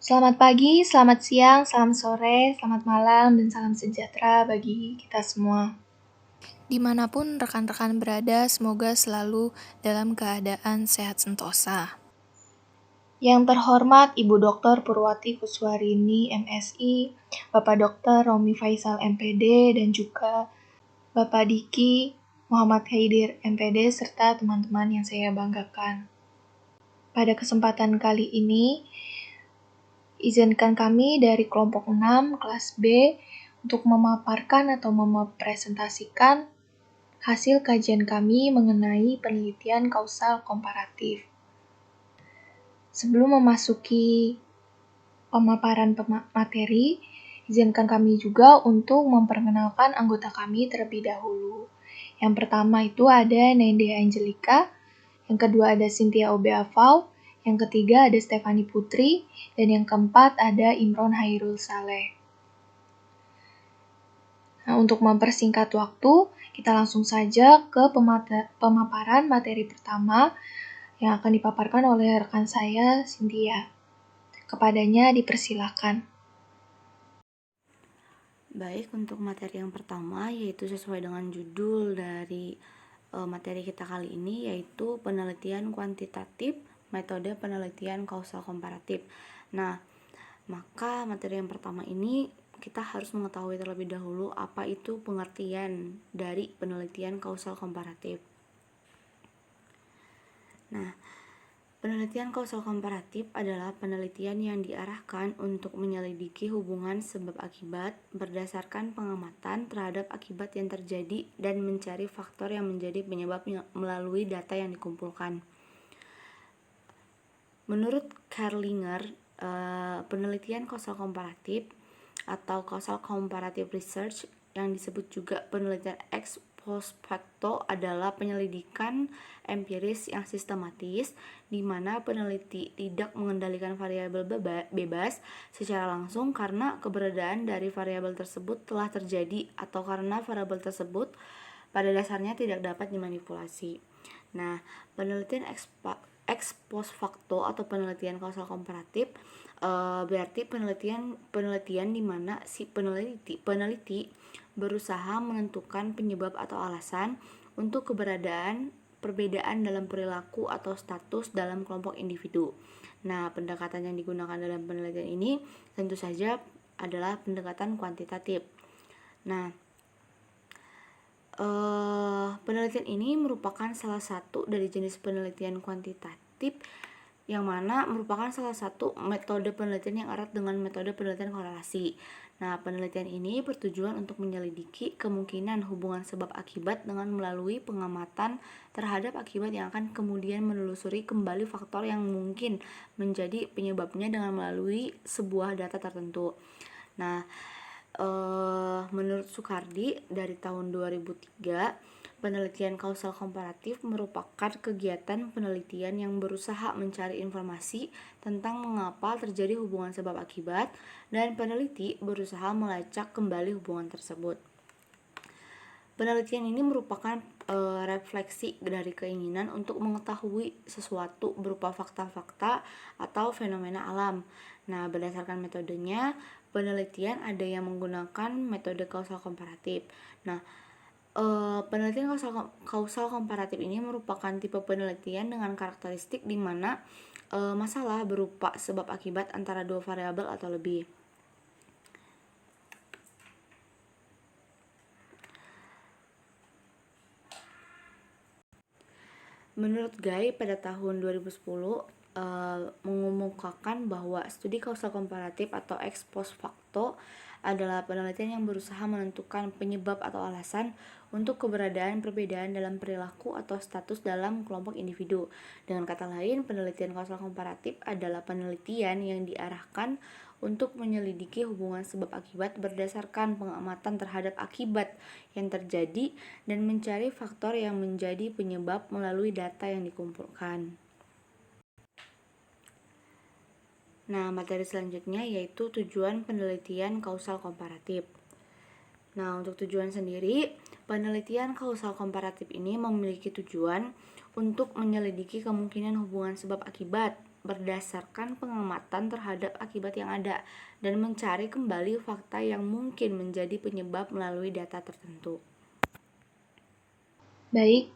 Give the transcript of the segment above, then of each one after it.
Selamat pagi, selamat siang, selamat sore, selamat malam, dan salam sejahtera bagi kita semua. Dimanapun rekan-rekan berada, semoga selalu dalam keadaan sehat sentosa. Yang terhormat Ibu Dr. Purwati Kuswarini, MSI, Bapak Dr. Romi Faisal, MPD, dan juga Bapak Diki Muhammad Haidir, MPD, serta teman-teman yang saya banggakan. Pada kesempatan kali ini, izinkan kami dari kelompok 6, kelas B, untuk memaparkan atau mempresentasikan hasil kajian kami mengenai penelitian kausal komparatif. Sebelum memasuki pemaparan materi, izinkan kami juga untuk memperkenalkan anggota kami terlebih dahulu. Yang pertama itu ada Nendea Angelica, yang kedua ada Cynthia Obeafau, yang ketiga ada Stefani Putri, dan yang keempat ada Imron Hairul Saleh. Nah, untuk mempersingkat waktu, kita langsung saja ke pemaparan materi pertama yang akan dipaparkan oleh rekan saya, Cynthia. Kepadanya dipersilakan. Baik, untuk materi yang pertama yaitu sesuai dengan judul dari materi kita kali ini, yaitu penelitian kuantitatif, metode penelitian kausal komparatif. Nah, maka materi yang pertama ini kita harus mengetahui terlebih dahulu apa itu pengertian dari penelitian kausal komparatif. Nah, penelitian kausal komparatif adalah penelitian yang diarahkan untuk menyelidiki hubungan sebab akibat berdasarkan pengamatan terhadap akibat yang terjadi dan mencari faktor yang menjadi penyebab melalui data yang dikumpulkan. Menurut Kerlinger, penelitian kausal komparatif atau causal comparative research yang disebut juga penelitian ex post facto adalah penyelidikan empiris yang sistematis di mana peneliti tidak mengendalikan variabel bebas secara langsung karena keberadaan dari variabel tersebut telah terjadi atau karena variabel tersebut pada dasarnya tidak dapat dimanipulasi. Nah, penelitian ex post facto atau penelitian kausal komparatif berarti penelitian di mana si peneliti berusaha menentukan penyebab atau alasan untuk keberadaan perbedaan dalam perilaku atau status dalam kelompok individu. Nah, pendekatan yang digunakan dalam penelitian ini tentu saja adalah pendekatan kuantitatif. Nah, penelitian ini merupakan salah satu dari jenis penelitian kuantitatif yang mana merupakan salah satu metode penelitian yang erat dengan metode penelitian korelasi. Nah, penelitian ini bertujuan untuk menyelidiki kemungkinan hubungan sebab akibat dengan melalui pengamatan terhadap akibat yang akan kemudian menelusuri kembali faktor yang mungkin menjadi penyebabnya dengan melalui sebuah data tertentu. Nah, menurut Sukardi dari tahun 2003, penelitian kausal komparatif merupakan kegiatan penelitian yang berusaha mencari informasi tentang mengapa terjadi hubungan sebab akibat dan peneliti berusaha melacak kembali hubungan tersebut. Penelitian ini merupakan refleksi dari keinginan untuk mengetahui sesuatu berupa fakta-fakta atau fenomena alam. Nah, berdasarkan metodenya, penelitian ada yang menggunakan metode kausal komparatif. Nah, penelitian kausal komparatif ini merupakan tipe penelitian dengan karakteristik di mana masalah berupa sebab akibat antara dua variabel atau lebih. Menurut Guy pada tahun 2010 mengumumkan bahwa studi kausal komparatif atau ex post facto adalah penelitian yang berusaha menentukan penyebab atau alasan untuk keberadaan perbedaan dalam perilaku atau status dalam kelompok individu. Dengan kata lain, penelitian kausal komparatif adalah penelitian yang diarahkan untuk menyelidiki hubungan sebab akibat berdasarkan pengamatan terhadap akibat yang terjadi dan mencari faktor yang menjadi penyebab melalui data yang dikumpulkan. Nah, materi selanjutnya yaitu tujuan penelitian kausal komparatif. Nah, untuk tujuan sendiri, penelitian kausal komparatif ini memiliki tujuan untuk menyelidiki kemungkinan hubungan sebab akibat berdasarkan pengamatan terhadap akibat yang ada dan mencari kembali fakta yang mungkin menjadi penyebab melalui data tertentu. Baik,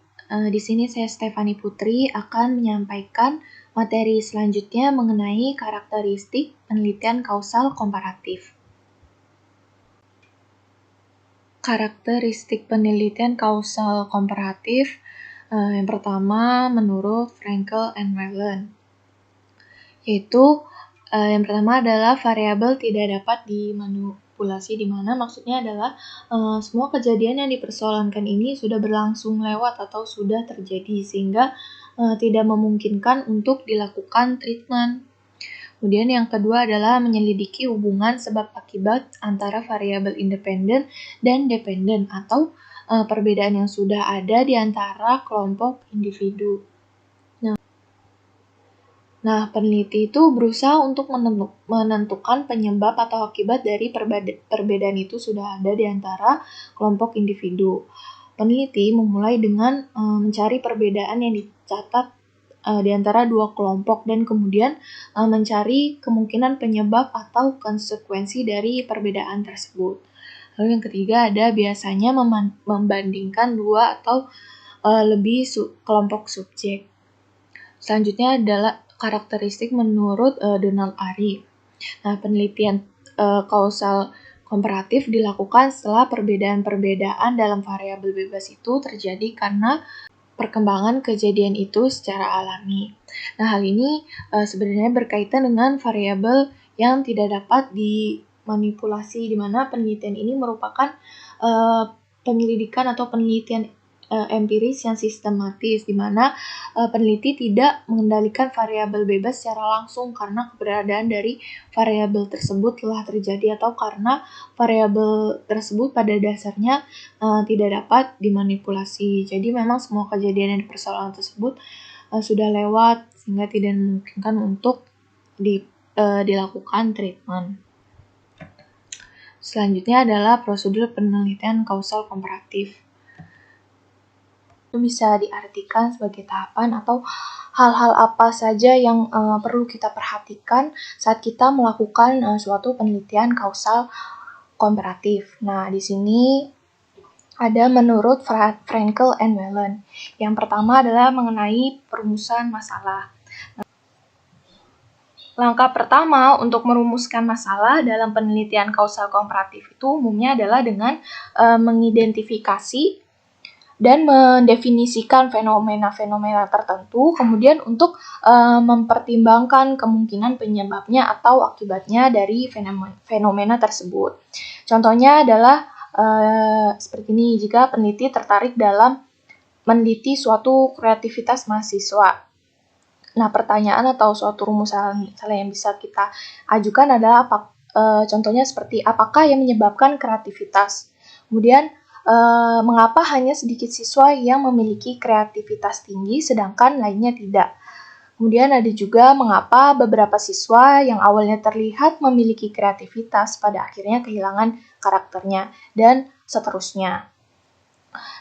di sini saya Stefani Putri akan menyampaikan materi selanjutnya mengenai karakteristik penelitian kausal komparatif. Karakteristik penelitian kausal komparatif yang pertama menurut Frankel and Whelan, yaitu yang pertama adalah variabel tidak dapat dimanipulasi, di mana maksudnya adalah semua kejadian yang dipersoalkan ini sudah berlangsung lewat atau sudah terjadi sehingga tidak memungkinkan untuk dilakukan treatment. Kemudian yang kedua adalah menyelidiki hubungan sebab akibat antara variabel independen dan dependen atau perbedaan yang sudah ada di antara kelompok individu. Nah, peneliti itu berusaha untuk menentukan penyebab atau akibat dari perbedaan itu sudah ada di antara kelompok individu. Peneliti memulai dengan mencari perbedaan yang dicatat di antara dua kelompok dan kemudian mencari kemungkinan penyebab atau konsekuensi dari perbedaan tersebut. Lalu yang ketiga ada biasanya membandingkan dua atau lebih kelompok subjek. Selanjutnya adalah karakteristik menurut Donald Ari. Nah, penelitian kausal komparatif dilakukan setelah perbedaan-perbedaan dalam variabel bebas itu terjadi karena perkembangan kejadian itu secara alami. Nah, hal ini sebenarnya berkaitan dengan variabel yang tidak dapat dimanipulasi, di mana penelitian ini merupakan penyelidikan atau penelitian empiris yang sistematis, di mana peneliti tidak mengendalikan variabel bebas secara langsung karena keberadaan dari variabel tersebut telah terjadi atau karena variabel tersebut pada dasarnya tidak dapat dimanipulasi. Jadi memang semua kejadian yang dipersoalkan tersebut sudah lewat sehingga tidak memungkinkan untuk dilakukan treatment. Selanjutnya adalah prosedur penelitian kausal komparatif. Itu bisa diartikan sebagai tahapan atau hal-hal apa saja yang perlu kita perhatikan saat kita melakukan suatu penelitian kausal komparatif. Nah, di sini ada menurut Frankel and Whelan. Yang pertama adalah mengenai perumusan masalah. Langkah pertama untuk merumuskan masalah dalam penelitian kausal komparatif itu umumnya adalah dengan mengidentifikasi dan mendefinisikan fenomena-fenomena tertentu, kemudian untuk mempertimbangkan kemungkinan penyebabnya atau akibatnya dari fenomena tersebut. Contohnya adalah seperti ini, jika peneliti tertarik dalam meneliti suatu kreativitas mahasiswa. Nah, pertanyaan atau suatu rumusan yang bisa kita ajukan adalah contohnya seperti apakah yang menyebabkan kreativitas. Kemudian mengapa hanya sedikit siswa yang memiliki kreativitas tinggi sedangkan lainnya tidak. Kemudian ada juga mengapa beberapa siswa yang awalnya terlihat memiliki kreativitas pada akhirnya kehilangan karakternya dan seterusnya.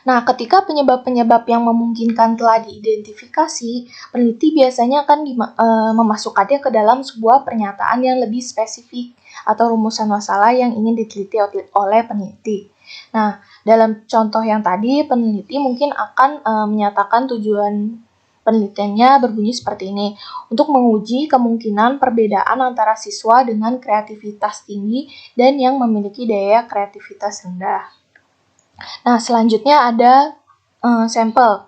Nah, ketika penyebab-penyebab yang memungkinkan telah diidentifikasi, peneliti biasanya akan memasukkannya ke dalam sebuah pernyataan yang lebih spesifik atau rumusan masalah yang ingin diteliti oleh peneliti. Nah, dalam contoh yang tadi, peneliti mungkin akan menyatakan tujuan penelitiannya berbunyi seperti ini, untuk menguji kemungkinan perbedaan antara siswa dengan kreativitas tinggi dan yang memiliki daya kreativitas rendah. Nah, selanjutnya ada sampel.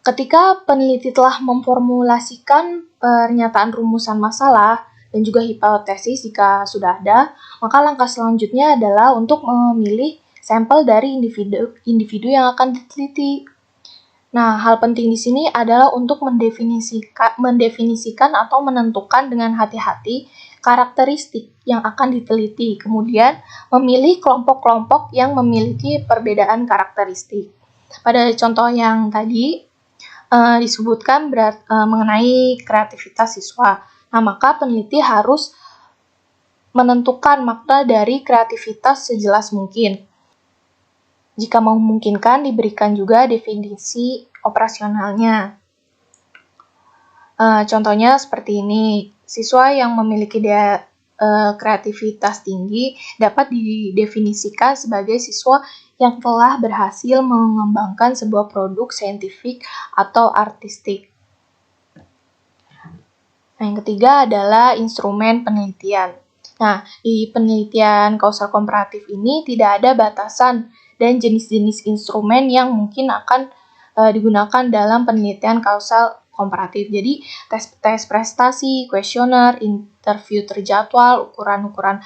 Ketika peneliti telah memformulasikan pernyataan rumusan masalah dan juga hipotesis jika sudah ada, maka langkah selanjutnya adalah untuk memilih sampel dari individu yang akan diteliti. Nah, hal penting di sini adalah untuk mendefinisikan atau menentukan dengan hati-hati karakteristik yang akan diteliti, kemudian memilih kelompok-kelompok yang memiliki perbedaan karakteristik. Pada contoh yang tadi disebutkan mengenai kreativitas siswa. Nah, maka peneliti harus menentukan makna dari kreativitas sejelas mungkin. Jika memungkinkan, diberikan juga definisi operasionalnya. Contohnya seperti ini, siswa yang memiliki daya kreativitas tinggi dapat didefinisikan sebagai siswa yang telah berhasil mengembangkan sebuah produk saintifik atau artistik. Nah, yang ketiga adalah instrumen penelitian. Nah, di penelitian kausal komparatif ini tidak ada batasan dan jenis-jenis instrumen yang mungkin akan digunakan dalam penelitian kausal komparatif. Jadi, tes prestasi, kuesioner, interview terjadwal, ukuran-ukuran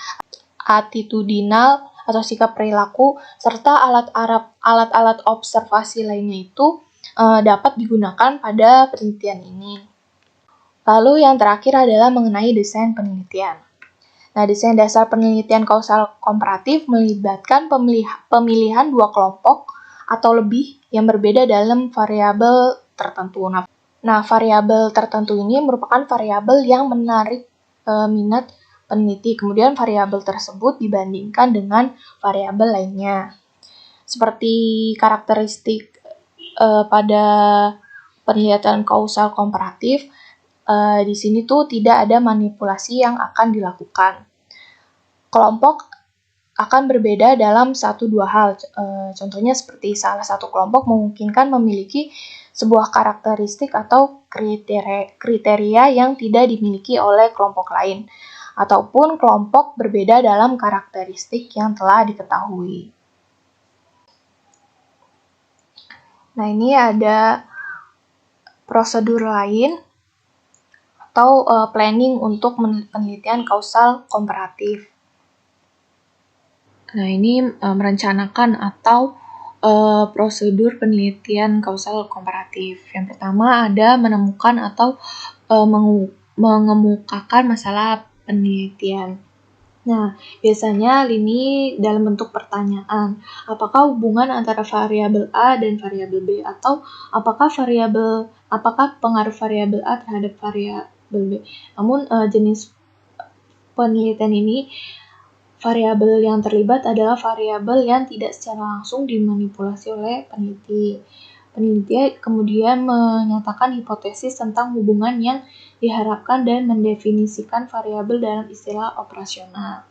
attitudinal atau sikap perilaku, serta alat-alat observasi lainnya itu dapat digunakan pada penelitian ini. Lalu yang terakhir adalah mengenai desain penelitian. Nah, desain dasar penelitian kausal komparatif melibatkan pemilihan dua kelompok atau lebih yang berbeda dalam variabel tertentu. Nah, variabel tertentu ini merupakan variabel yang menarik minat peneliti. Kemudian variabel tersebut dibandingkan dengan variabel lainnya. Seperti karakteristik pada penelitian kausal komparatif, di sini tuh tidak ada manipulasi yang akan dilakukan. Kelompok akan berbeda dalam 1-2 hal. Contohnya seperti salah satu kelompok memungkinkan memiliki sebuah karakteristik atau kriteria yang tidak dimiliki oleh kelompok lain, ataupun kelompok berbeda dalam karakteristik yang telah diketahui. Nah, ini ada prosedur lain atau planning untuk penelitian kausal komparatif. Nah, ini merencanakan atau prosedur penelitian kausal komparatif. Yang pertama ada menemukan atau mengemukakan masalah penelitian. Nah, biasanya ini dalam bentuk pertanyaan. Apakah hubungan antara variabel A dan variabel B, atau apakah pengaruh variabel A terhadap variabel B. Namun jenis penelitian ini variabel yang terlibat adalah variabel yang tidak secara langsung dimanipulasi oleh peneliti. Peneliti kemudian menyatakan hipotesis tentang hubungan yang diharapkan dan mendefinisikan variabel dalam istilah operasional.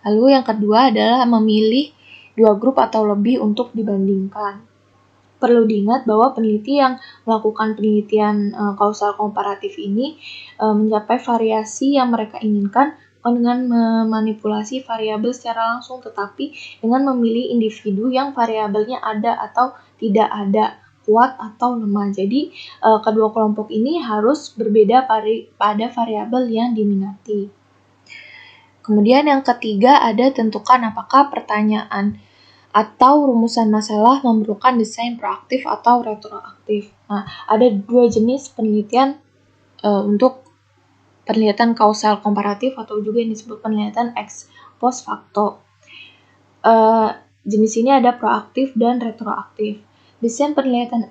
Lalu yang kedua adalah memilih 2 grup atau lebih untuk dibandingkan. Perlu diingat bahwa peneliti yang melakukan penelitian kausal komparatif ini mencapai variasi yang mereka inginkan bukan dengan memanipulasi variabel secara langsung, tetapi dengan memilih individu yang variabelnya ada atau tidak ada, kuat atau lemah. Jadi kedua kelompok ini harus berbeda pada variabel yang diminati. Kemudian yang ketiga ada tentukan apakah pertanyaan atau rumusan masalah memerlukan desain proaktif atau retroaktif. Nah, ada 2 jenis penelitian untuk penelitian kausal komparatif atau juga yang disebut penelitian ex post facto. Jenis ini ada proaktif dan retroaktif. Desain penelitian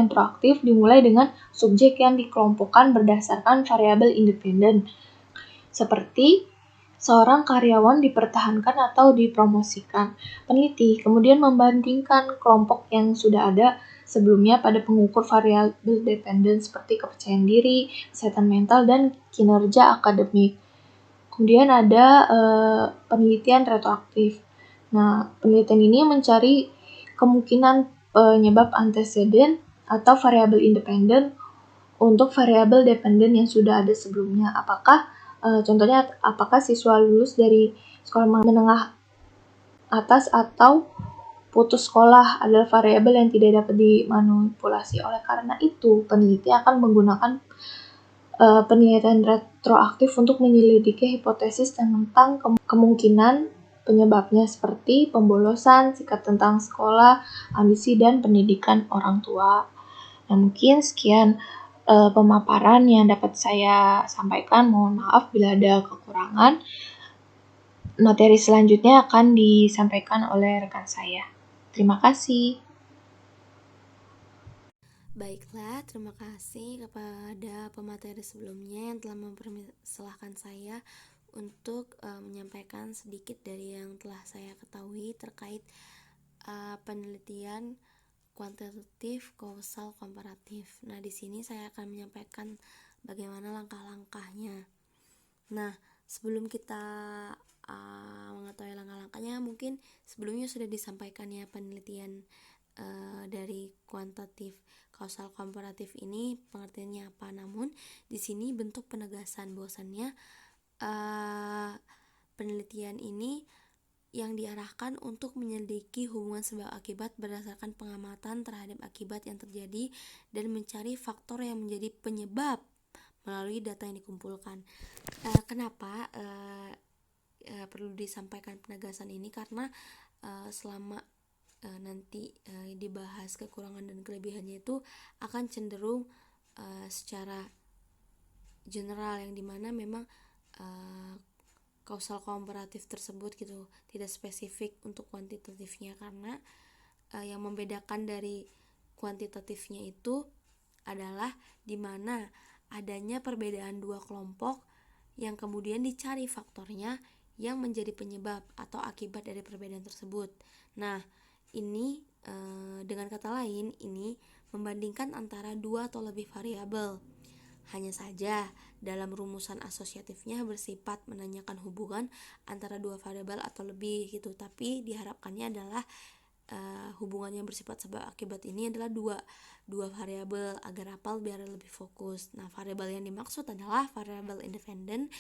proaktif dimulai dengan subjek yang dikelompokkan berdasarkan variabel independen, seperti seorang karyawan dipertahankan atau dipromosikan. Peneliti kemudian membandingkan kelompok yang sudah ada sebelumnya pada pengukur variabel dependen seperti kepercayaan diri, kesehatan mental, dan kinerja akademik. Kemudian ada penelitian retroaktif. Nah, penelitian ini mencari kemungkinan penyebab anteseden atau variabel independen untuk variabel dependen yang sudah ada sebelumnya. Contohnya, apakah siswa lulus dari sekolah menengah atas atau putus sekolah adalah variabel yang tidak dapat dimanipulasi. Oleh karena itu, peneliti akan menggunakan penelitian retroaktif untuk menyelidiki hipotesis tentang kemungkinan penyebabnya seperti pembolosan, sikap tentang sekolah, ambisi, dan pendidikan orang tua. Nah, mungkin sekian pemaparan yang dapat saya sampaikan. Mohon maaf bila ada kekurangan. Materi selanjutnya akan disampaikan oleh rekan saya. Terima kasih. Baiklah, terima kasih kepada pemateri sebelumnya yang telah mempersilahkan saya untuk menyampaikan sedikit dari yang telah saya ketahui terkait penelitian kuantitatif kausal komparatif. Nah, di sini saya akan menyampaikan bagaimana langkah-langkahnya. Nah, sebelum kita mengetahui langkah-langkahnya, mungkin sebelumnya sudah disampaikan ya penelitian dari kuantitatif kausal komparatif ini pengertiannya apa. Namun di sini bentuk penegasan bahwasannya penelitian ini yang diarahkan untuk menyelidiki hubungan sebab akibat berdasarkan pengamatan terhadap akibat yang terjadi dan mencari faktor yang menjadi penyebab melalui data yang dikumpulkan. Kenapa perlu disampaikan penegasan ini? Karena selama nanti dibahas kekurangan dan kelebihannya itu akan cenderung secara general, yang dimana memang kausal komparatif tersebut gitu tidak spesifik untuk kuantitatifnya, karena yang membedakan dari kuantitatifnya itu adalah dimana adanya perbedaan dua kelompok yang kemudian dicari faktornya yang menjadi penyebab atau akibat dari perbedaan tersebut. Nah, ini dengan kata lain ini membandingkan antara dua atau lebih variabel. Hanya saja dalam rumusan asosiatifnya bersifat menanyakan hubungan antara dua variabel atau lebih gitu, tapi diharapkannya adalah hubungan yang bersifat sebab akibat ini adalah dua variabel agar hafal biar lebih fokus. Nah, variabel yang dimaksud adalah variabel independen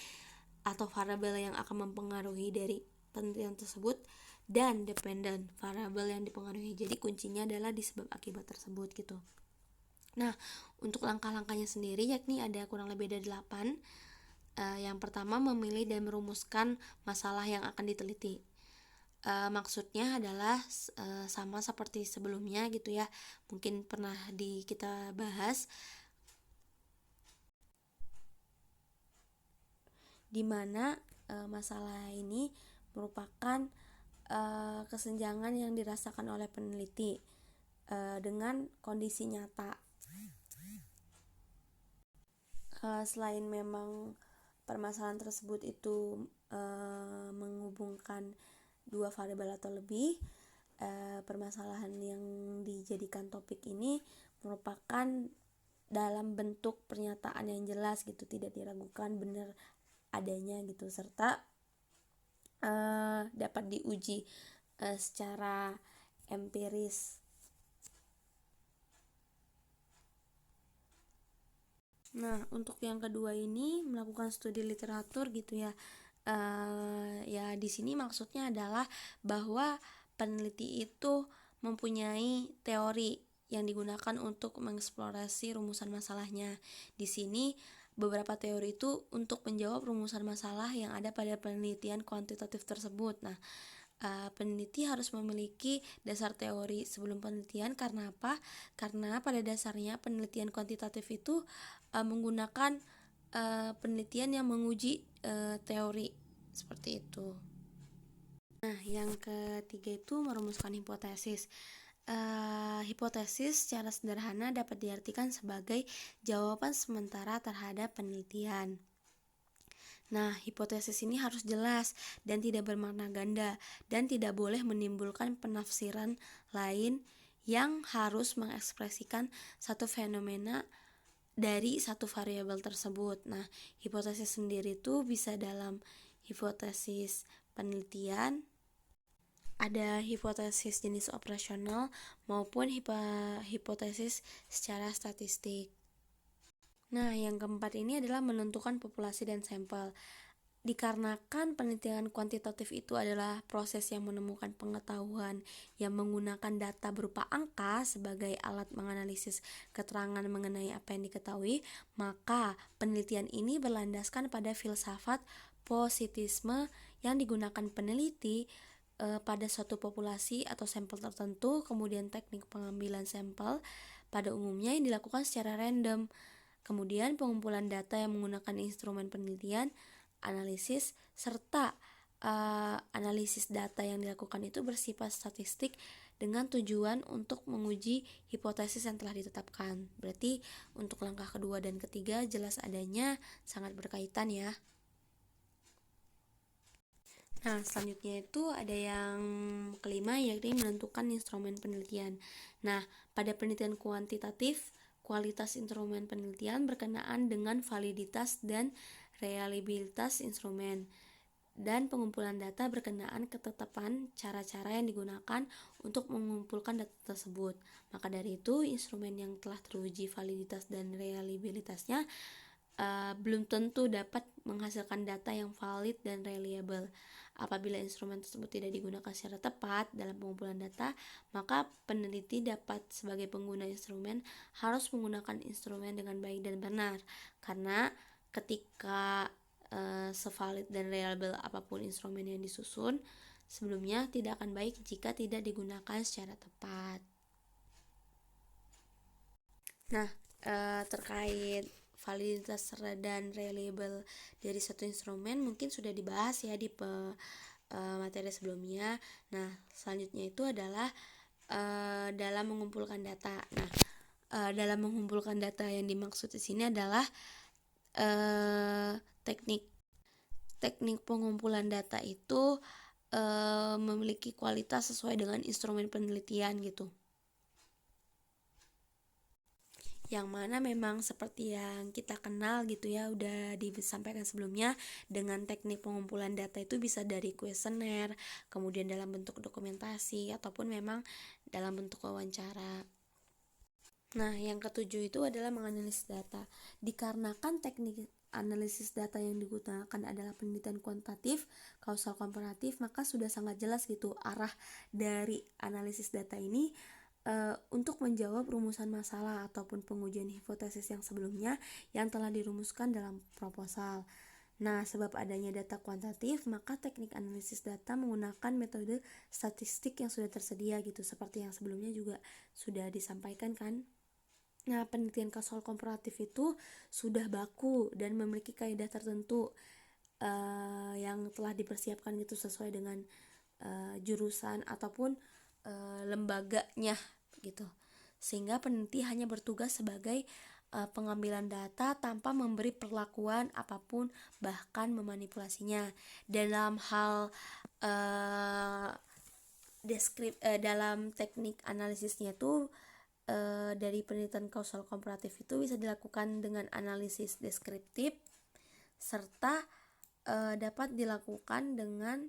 atau variabel yang akan mempengaruhi dari penelitian tersebut, dan dependen, variabel yang dipengaruhi. Jadi kuncinya adalah di sebab akibat tersebut gitu. Nah, untuk langkah-langkahnya sendiri yakni ada kurang lebih ada 8. Yang pertama, memilih dan merumuskan masalah yang akan diteliti. Maksudnya adalah sama seperti sebelumnya gitu ya, mungkin pernah kita bahas, dimana masalah ini merupakan kesenjangan yang dirasakan oleh peneliti dengan kondisi nyata. Selain memang permasalahan tersebut itu menghubungkan dua variabel atau lebih, permasalahan yang dijadikan topik ini merupakan dalam bentuk pernyataan yang jelas gitu, tidak diragukan benar adanya gitu, serta dapat diuji secara empiris. Nah, untuk yang kedua ini melakukan studi literatur gitu ya. Ya di sini maksudnya adalah bahwa peneliti itu mempunyai teori yang digunakan untuk mengeksplorasi rumusan masalahnya. Di sini beberapa teori itu untuk menjawab rumusan masalah yang ada pada penelitian kuantitatif tersebut. Nah, peneliti harus memiliki dasar teori sebelum penelitian. Karena apa? Karena pada dasarnya penelitian kuantitatif itu menggunakan penelitian yang menguji teori seperti itu. Nah, yang ketiga itu merumuskan hipotesis. Hipotesis secara sederhana dapat diartikan sebagai jawaban sementara terhadap penelitian. Nah, hipotesis ini harus jelas dan tidak bermakna ganda, dan tidak boleh menimbulkan penafsiran lain yang harus mengekspresikan satu fenomena dari satu variabel tersebut. Nah, hipotesis sendiri itu bisa dalam hipotesis penelitian, ada hipotesis jenis operasional, maupun hipotesis secara statistik. Nah, yang keempat ini adalah menentukan populasi dan sampel. Dikarenakan penelitian kuantitatif itu adalah proses yang menemukan pengetahuan yang menggunakan data berupa angka sebagai alat menganalisis keterangan mengenai apa yang diketahui, maka penelitian ini berlandaskan pada filsafat positisme yang digunakan peneliti pada suatu populasi atau sampel tertentu. Kemudian teknik pengambilan sampel pada umumnya yang dilakukan secara random. Kemudian pengumpulan data yang menggunakan instrumen penelitian, analisis, serta analisis data yang dilakukan itu bersifat statistik dengan tujuan untuk menguji hipotesis yang telah ditetapkan. Berarti untuk langkah kedua dan ketiga jelas adanya sangat berkaitan ya. Nah, selanjutnya itu ada yang kelima, yakni menentukan instrumen penelitian. Nah, pada penelitian kuantitatif, kualitas instrumen penelitian berkenaan dengan validitas dan reliabilitas instrumen, dan pengumpulan data berkenaan ketetapan cara-cara yang digunakan untuk mengumpulkan data tersebut. Maka dari itu, instrumen yang telah teruji validitas dan reliabilitasnya belum tentu dapat menghasilkan data yang valid dan reliable. Apabila instrumen tersebut tidak digunakan secara tepat dalam pengumpulan data, maka peneliti dapat sebagai pengguna instrumen harus menggunakan instrumen dengan baik dan benar. Karena ketika sevalid dan reliable apapun instrumen yang disusun sebelumnya, tidak akan baik jika tidak digunakan secara tepat. Nah, terkait validitas dan reliable dari satu instrumen mungkin sudah dibahas ya di materi sebelumnya. Nah, selanjutnya itu adalah dalam mengumpulkan data. Nah, dalam mengumpulkan data yang dimaksud di sini adalah teknik pengumpulan data itu memiliki kualitas sesuai dengan instrumen penelitian gitu. Yang mana memang seperti yang kita kenal gitu ya, udah disampaikan sebelumnya, dengan teknik pengumpulan data itu bisa dari kuesioner, kemudian dalam bentuk dokumentasi, ataupun memang dalam bentuk wawancara. Nah, yang ketujuh itu adalah menganalisis data. Dikarenakan teknik analisis data yang digunakan adalah penelitian kuantitatif, kausal komparatif, maka sudah sangat jelas gitu arah dari analisis data ini untuk menjawab rumusan masalah ataupun pengujian hipotesis yang sebelumnya yang telah dirumuskan dalam proposal. Nah, sebab adanya data kuantitatif, maka teknik analisis data menggunakan metode statistik yang sudah tersedia gitu, seperti yang sebelumnya juga sudah disampaikan kan. Nah, penelitian kausal komparatif itu sudah baku dan memiliki kaidah tertentu yang telah dipersiapkan gitu sesuai dengan jurusan ataupun lembaganya gitu, sehingga peneliti hanya bertugas sebagai pengambilan data tanpa memberi perlakuan apapun, bahkan memanipulasinya. Dalam hal dalam teknik analisisnya itu dari penelitian kausal komparatif itu bisa dilakukan dengan analisis deskriptif serta dapat dilakukan dengan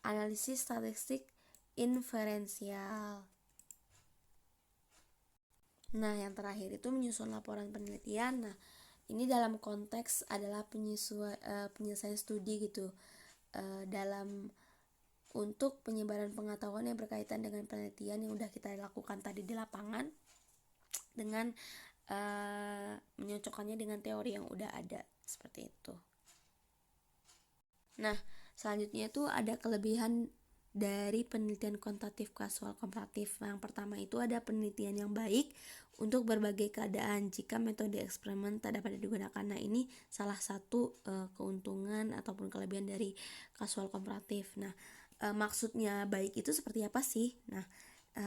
analisis statistik inferensial. Nah, yang terakhir itu menyusun laporan penelitian. Nah, ini dalam konteks adalah penyelesaian studi gitu, dalam untuk penyebaran pengetahuan yang berkaitan dengan penelitian yang udah kita lakukan tadi di lapangan, dengan menyocokkannya dengan teori yang udah ada, seperti itu. Nah, selanjutnya itu ada kelebihan dari penelitian kuantitatif kausal komparatif. Yang pertama itu ada penelitian yang baik untuk berbagai keadaan jika metode eksperimen tak dapat digunakan. Nah, ini salah satu keuntungan ataupun kelebihan dari kausal komparatif. Nah, maksudnya baik itu seperti apa sih? Nah,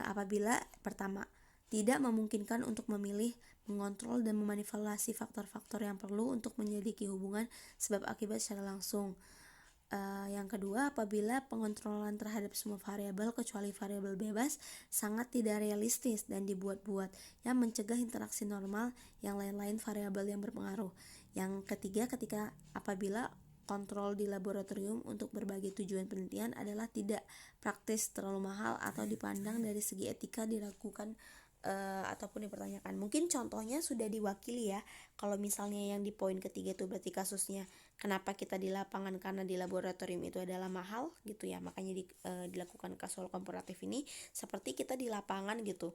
apabila pertama tidak memungkinkan untuk memilih, mengontrol, dan memanipulasi faktor-faktor yang perlu untuk menyelidiki hubungan sebab akibat secara langsung. Yang kedua, apabila pengontrolan terhadap semua variabel kecuali variabel bebas sangat tidak realistis dan dibuat-buat, yang mencegah interaksi normal yang lain-lain variabel yang berpengaruh. Yang ketiga, apabila kontrol di laboratorium untuk berbagai tujuan penelitian adalah tidak praktis, terlalu mahal, atau dipandang dari segi etika diragukan ataupun dipertanyakan. Mungkin contohnya sudah diwakili ya. Kalau misalnya yang di poin ketiga itu berarti kasusnya kenapa kita di lapangan, karena di laboratorium itu adalah mahal gitu ya, makanya dilakukan kausal komparatif ini. Seperti kita di lapangan gitu,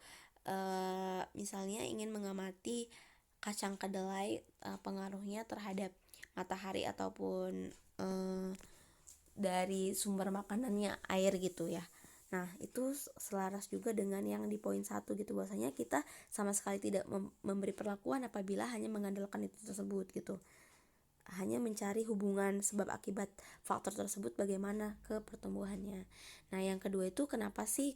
misalnya ingin mengamati kacang kedelai, pengaruhnya terhadap matahari ataupun dari sumber makanannya air gitu ya. Nah, itu selaras juga dengan yang di poin 1 gitu, bahwasanya kita sama sekali tidak memberi perlakuan apabila hanya mengandalkan itu tersebut gitu. Hanya mencari hubungan sebab akibat faktor tersebut bagaimana ke pertumbuhannya. Nah, yang kedua itu kenapa sih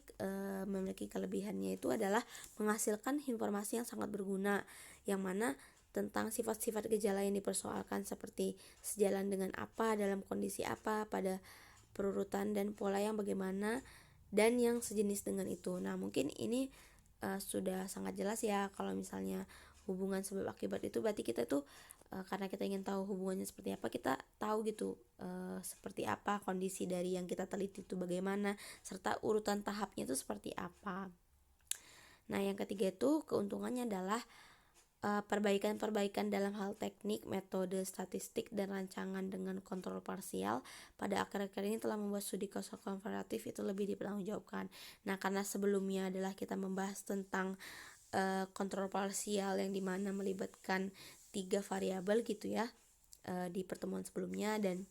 memiliki kelebihannya itu adalah menghasilkan informasi yang sangat berguna, yang mana tentang sifat-sifat gejala yang dipersoalkan seperti sejalan dengan apa, dalam kondisi apa, pada perurutan dan pola yang bagaimana dan yang sejenis dengan itu. Nah, mungkin ini sudah sangat jelas ya kalau misalnya hubungan sebab akibat itu berarti kita tuh karena kita ingin tahu hubungannya seperti apa, kita tahu gitu seperti apa kondisi dari yang kita teliti itu bagaimana, serta urutan tahapnya itu seperti apa. Nah, yang ketiga itu keuntungannya adalah perbaikan-perbaikan dalam hal teknik, metode, statistik, dan rancangan dengan kontrol parsial pada akhir-akhir ini telah membuat studi kausal komparatif itu lebih dipertanggungjawabkan. Nah, karena sebelumnya adalah kita membahas tentang kontrol parsial yang dimana melibatkan 3 variabel gitu ya di pertemuan sebelumnya, dan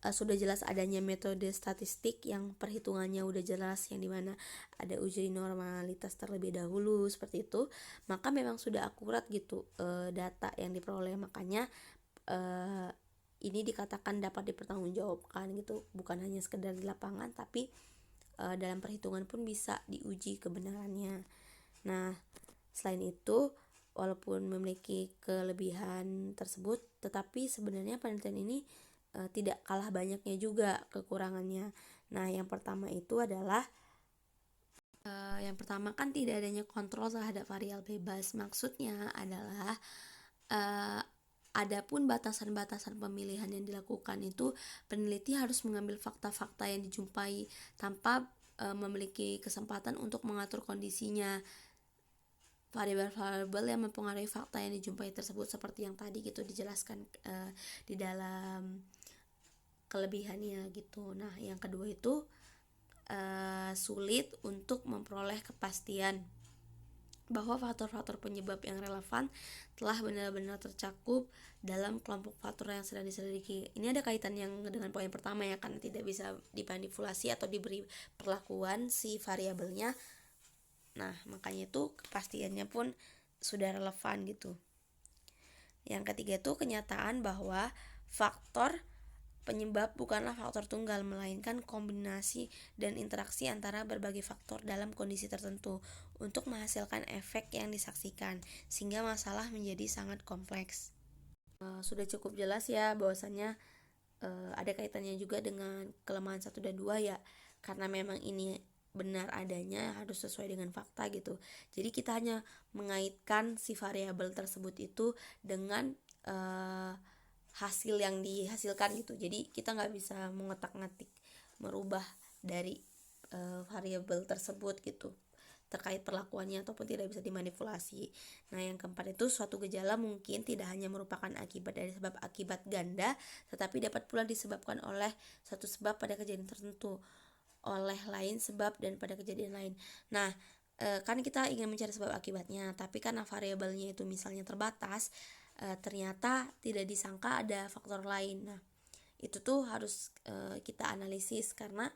sudah jelas adanya metode statistik yang perhitungannya udah jelas, yang dimana ada uji normalitas terlebih dahulu seperti itu, maka memang sudah akurat gitu data yang diperoleh. Makanya ini dikatakan dapat dipertanggungjawabkan gitu, bukan hanya sekedar di lapangan tapi dalam perhitungan pun bisa diuji kebenarannya. Nah, selain itu, walaupun memiliki kelebihan tersebut, tetapi sebenarnya penelitian ini tidak kalah banyaknya juga kekurangannya. Nah, yang pertama itu adalah yang pertama kan tidak adanya kontrol terhadap variabel bebas. Maksudnya adalah adapun batasan-batasan pemilihan yang dilakukan itu, peneliti harus mengambil fakta-fakta yang dijumpai tanpa memiliki kesempatan untuk mengatur kondisinya. Variabel-variabel yang mempengaruhi fakta yang dijumpai tersebut seperti yang tadi gitu dijelaskan di dalam kelebihannya gitu. Nah, yang kedua itu sulit untuk memperoleh kepastian bahwa faktor-faktor penyebab yang relevan telah benar-benar tercakup dalam kelompok faktor yang sedang diselidiki. Ini ada kaitan yang dengan poin pertama ya, karena tidak bisa dimanipulasi atau diberi perlakuan si variabelnya. Nah, makanya itu kepastiannya pun sudah relevan gitu. Yang ketiga itu kenyataan bahwa faktor penyebab bukanlah faktor tunggal, melainkan kombinasi dan interaksi antara berbagai faktor dalam kondisi tertentu untuk menghasilkan efek yang disaksikan, sehingga masalah menjadi sangat kompleks. Sudah cukup jelas ya bahwasannya ada kaitannya juga dengan kelemahan 1 dan 2 ya, karena memang ini benar adanya harus sesuai dengan fakta gitu. Jadi kita hanya mengaitkan si variabel tersebut itu dengan hasil yang dihasilkan gitu. Jadi kita nggak bisa mengotak-ngatik merubah dari variabel tersebut gitu terkait perlakuannya, ataupun tidak bisa dimanipulasi. Nah, yang keempat itu suatu gejala mungkin tidak hanya merupakan akibat dari sebab akibat ganda, tetapi dapat pula disebabkan oleh satu sebab pada kejadian tertentu, oleh lain sebab dan pada kejadian lain. Nah, kan kita ingin mencari sebab akibatnya, tapi karena variabelnya itu misalnya terbatas, ternyata tidak disangka ada faktor lain. Nah, itu tuh harus kita analisis, karena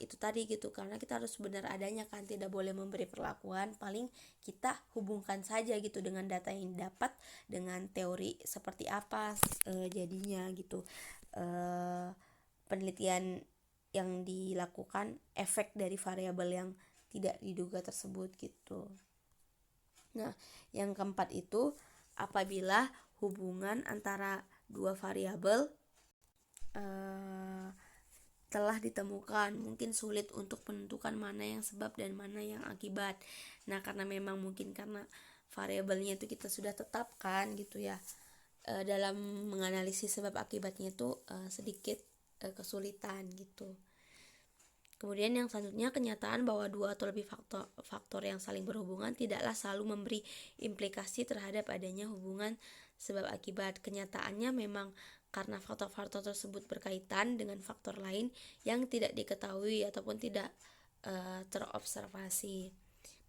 itu tadi gitu, karena kita harus benar adanya kan, tidak boleh memberi perlakuan, paling kita hubungkan saja gitu dengan data yang didapat dengan teori seperti apa jadinya gitu penelitian yang dilakukan, efek dari variabel yang tidak diduga tersebut gitu. Nah, yang keempat itu apabila hubungan antara dua variabel telah ditemukan, mungkin sulit untuk menentukan mana yang sebab dan mana yang akibat. Nah, karena memang mungkin karena variabelnya itu kita sudah tetapkan gitu ya, dalam menganalisis sebab akibatnya itu sedikit kesulitan gitu. Kemudian yang selanjutnya, kenyataan bahwa dua atau lebih faktor yang saling berhubungan tidaklah selalu memberi implikasi terhadap adanya hubungan sebab akibat. Kenyataannya memang karena faktor-faktor tersebut berkaitan dengan faktor lain yang tidak diketahui ataupun tidak terobservasi.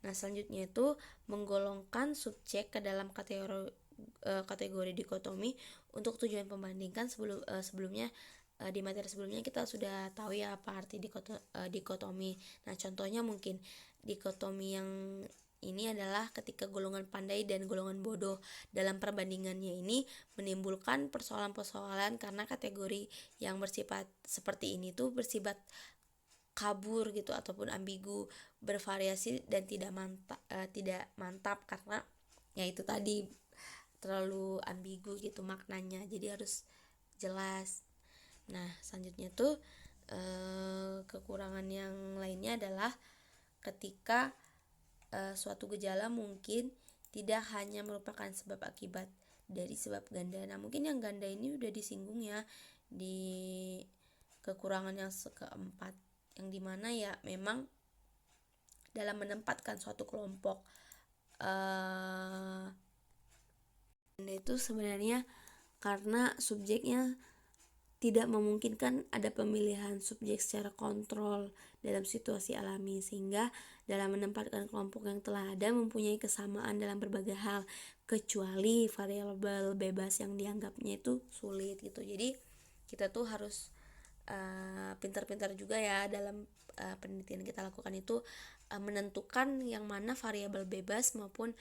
Nah, selanjutnya itu menggolongkan subjek ke dalam kategori dikotomi untuk tujuan pembandingkan. Sebelumnya di materi sebelumnya kita sudah tahu ya apa arti dikotomi. Nah, contohnya mungkin dikotomi yang ini adalah ketika golongan pandai dan golongan bodoh dalam perbandingannya ini menimbulkan persoalan-persoalan karena kategori yang bersifat seperti ini tuh bersifat kabur gitu ataupun ambigu, bervariasi dan tidak mantap karena ya itu tadi terlalu ambigu gitu maknanya. Jadi harus jelas. Nah, selanjutnya tuh kekurangan yang lainnya adalah ketika suatu gejala mungkin tidak hanya merupakan sebab akibat dari sebab ganda. Nah, mungkin yang ganda ini udah disinggung ya di kekurangan yang keempat, yang dimana ya memang dalam menempatkan suatu kelompok ganda itu sebenarnya karena subjeknya tidak memungkinkan ada pemilihan subjek secara kontrol dalam situasi alami, sehingga dalam menempatkan kelompok yang telah ada mempunyai kesamaan dalam berbagai hal kecuali variabel bebas yang dianggapnya itu sulit gitu. Jadi kita tuh harus pintar-pintar juga ya dalam penelitian kita lakukan itu menentukan yang mana variabel bebas maupun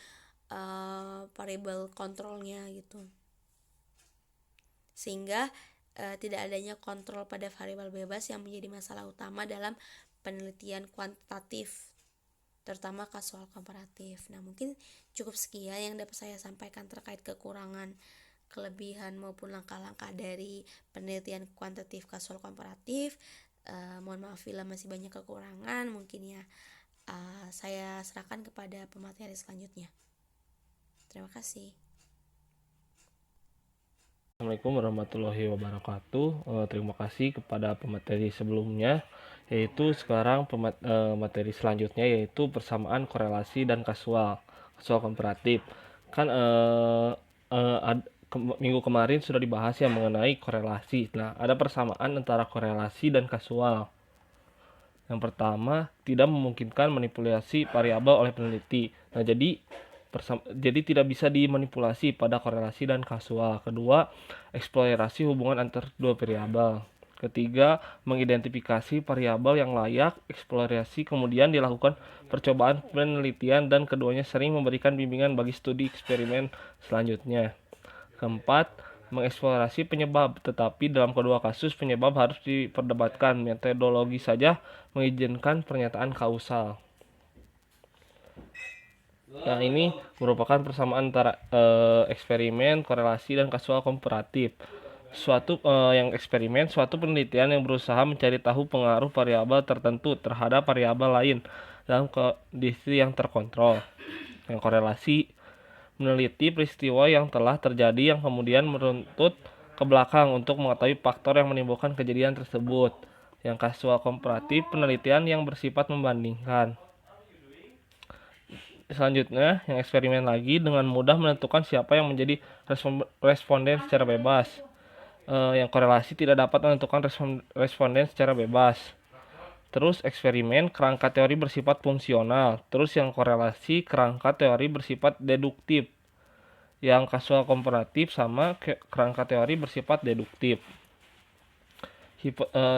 variabel kontrolnya gitu, sehingga tidak adanya kontrol pada variabel bebas yang menjadi masalah utama dalam penelitian kuantitatif, terutama kasual komparatif. Nah, mungkin cukup sekian yang dapat saya sampaikan terkait kekurangan, kelebihan maupun langkah-langkah dari penelitian kuantitatif kasual komparatif. Mohon maaf bila masih banyak kekurangan, mungkin ya saya serahkan kepada pemateri selanjutnya. Terima kasih. Assalamualaikum warahmatullahi wabarakatuh. Terima kasih kepada pemateri sebelumnya, yaitu sekarang materi selanjutnya yaitu persamaan korelasi dan kasual komparatif. Kan minggu kemarin sudah dibahas ya mengenai korelasi. Nah, ada persamaan antara korelasi dan kasual. Yang pertama, tidak memungkinkan manipulasi variabel oleh peneliti. Nah, jadi tidak bisa dimanipulasi pada korelasi dan kasual. Kedua, eksplorasi hubungan antar dua variabel. Ketiga, mengidentifikasi variabel yang layak eksplorasi, kemudian dilakukan percobaan penelitian dan keduanya sering memberikan bimbingan bagi studi eksperimen selanjutnya. Keempat, mengeksplorasi penyebab, tetapi dalam kedua kasus penyebab harus diperdebatkan. Metodologi saja mengizinkan pernyataan kausal. Nah, ini merupakan persamaan antara eksperimen, korelasi, dan kasual komparatif. Yang eksperimen, suatu penelitian yang berusaha mencari tahu pengaruh variabel tertentu terhadap variabel lain dalam kondisi yang terkontrol. Yang korelasi, meneliti peristiwa yang telah terjadi yang kemudian meruntut ke belakang untuk mengetahui faktor yang menimbulkan kejadian tersebut. Yang kasual komparatif, penelitian yang bersifat membandingkan. Selanjutnya, yang eksperimen lagi dengan mudah menentukan siapa yang menjadi responden secara bebas. Yang korelasi tidak dapat menentukan responden secara bebas. Terus eksperimen kerangka teori bersifat fungsional. Terus yang korelasi kerangka teori bersifat deduktif. Yang kasual komparatif sama kerangka teori bersifat deduktif.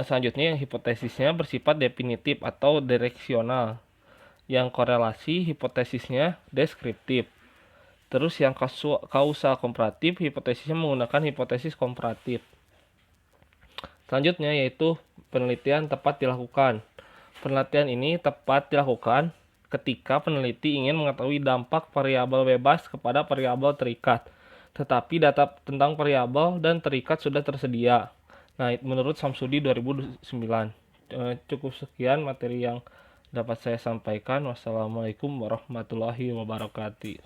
Selanjutnya yang hipotesisnya bersifat definitif atau direksional. Yang korelasi hipotesisnya deskriptif. Terus yang kausal komparatif hipotesisnya menggunakan hipotesis komparatif. Selanjutnya yaitu penelitian tepat dilakukan. Penelitian ini tepat dilakukan ketika peneliti ingin mengetahui dampak variabel bebas kepada variabel terikat, tetapi data tentang variabel dan terikat sudah tersedia. Nah, menurut Samsudi 2009. Cukup sekian materi yang dapat saya sampaikan. Wassalamualaikum warahmatullahi wabarakatuh.